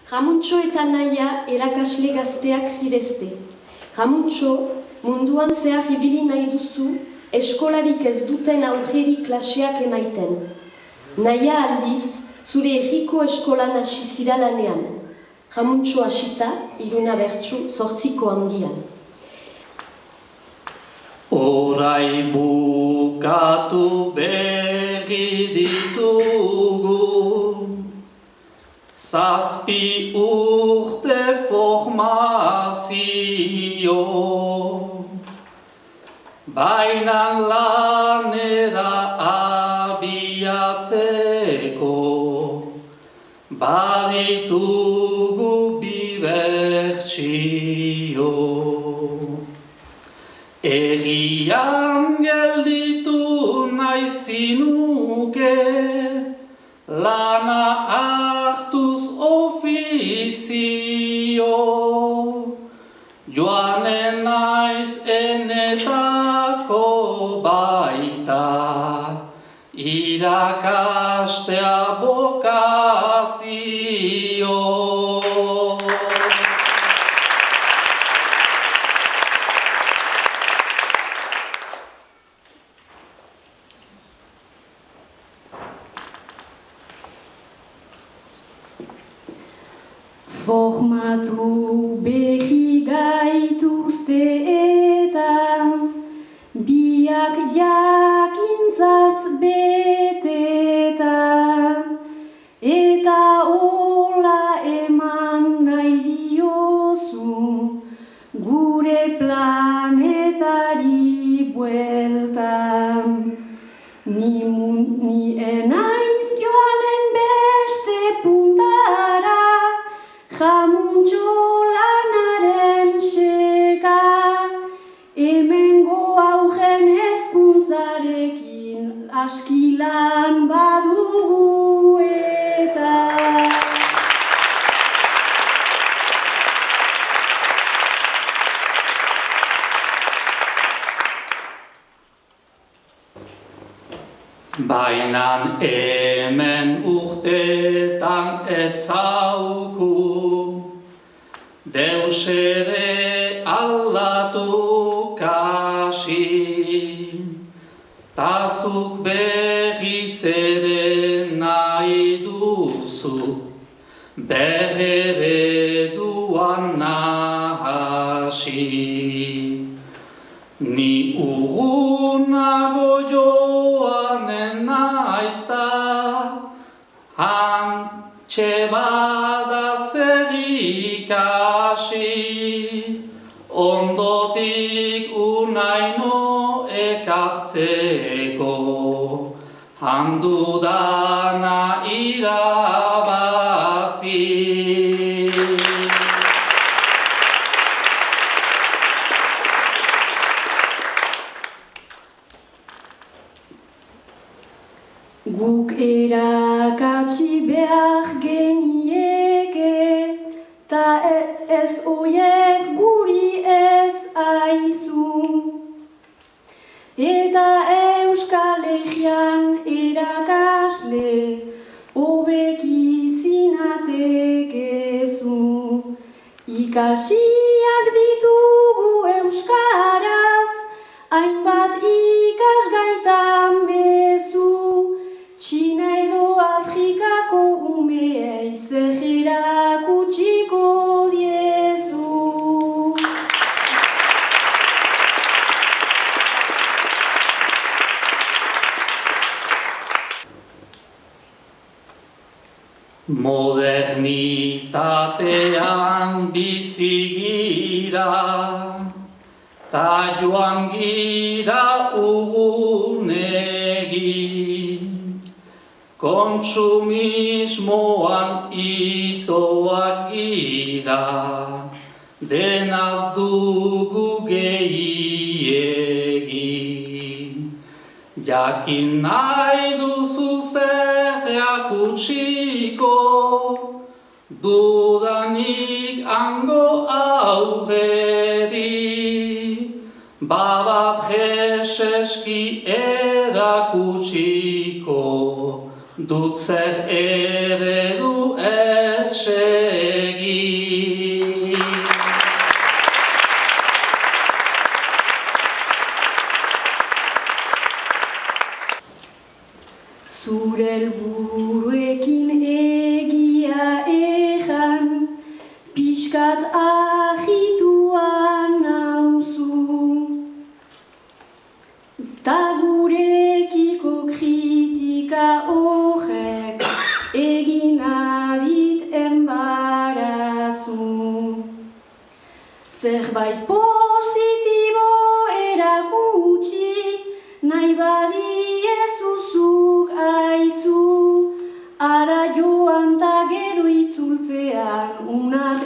Ramuntxo eta Naia erakasle gazteak zirezte. Ramuntxo, munduan zehar ibili nahi duzu, eskolarik ez duten aurreri klaseak emaiten. Naia aldiz, zure herriko eskolan hasi zira lanean. Ramuntxo hasita, Iruna bertsu, 8 handian. Orai bukatu berri ditugu, 7 urte formazio, baina lanera abiatzeko, baditugu bibertsio. Herrian gelditu nahi zinuke, lana hartuz ofizio. Joanen naiz enetako baita, irakastea bokazio. Formatu berri gaituzte eta biak jakintzaz beteta, eta hola eman nahi diozu gure planetari buelta. Ni enaiz joanen beste puntara, Ramuntxo lanaren seka, hemengo aurren hezkuntzarekin askilan badugu eta. Bainan hemen urtetan etzauku, deus ere aldatu kasi, tazuk berriz ere nahi duzu, berrereduan nahasi. Ni urrunago joanen naizta, hantxe bada zer ikasi, ondotik unaino ekartzeko, handudana irabazi. Guk erakatsi behar genieke, ta ez oiek guri ez aizu. Eta Euskal Herrian erakasle hobeki zinatekezu. Ikasiak ditugu euskaraz, hainbat ikasgaitan bezu. Txina edo Afrikako umeei zer erakutsiko diezu. Modernitatean bizi gira, ta joan gira urrunegi, kontsumismoan itoak gira, denaz dugu gehiegi. Jakin nahi duzu zer erakutsiko, dudanik hango aurreri, baba preseski erakutsiko, dut zer eredu ez Piskat agituan nauzu. Ta gurekiko kritika horrek egin adit enbarazu. Zerbait positibo erakutsi nahi badiezuzuk aizu. Ara joan ta gero itzultzean unat